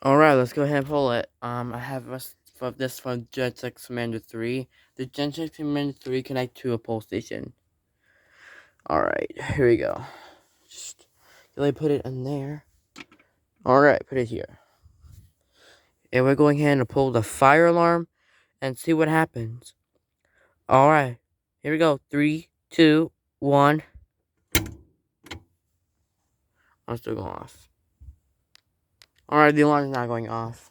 Alright, let's go ahead and pull it. I have this from Gen 6 Commander 3. The Gen 6 Commander 3 connect to a pole station. Alright, here we go. Just really put it in there. Alright, put it here. And we're going ahead and pull the fire alarm and see what happens. Alright, here we go. 3, 2, 1. I'm still going off. Alright, the alarm is not going off.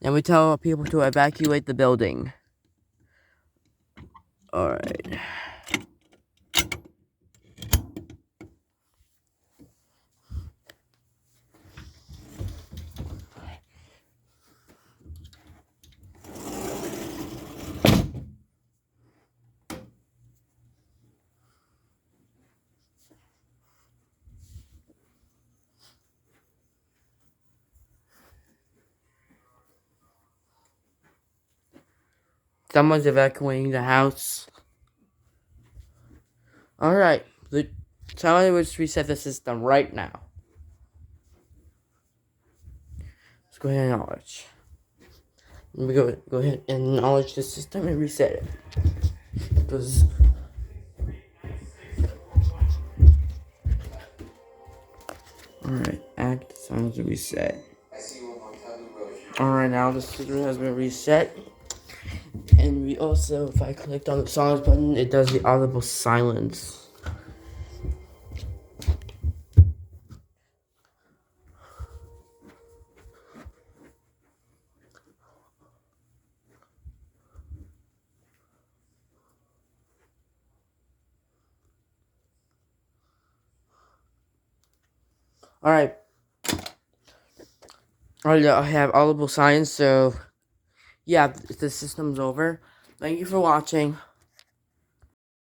Then we tell people to evacuate the building. Alright. Someone's evacuating the house. Alright. Someone would reset the system right now. Let's go ahead and acknowledge. Let me go ahead and acknowledge the system and reset it. Because alright, act sounds reset. Alright, now the system has been reset. And we also, if I clicked on the silence button, it does the audible silence. Alright. Alright, I have audible silence, so yeah, the system's over. Thank you for watching.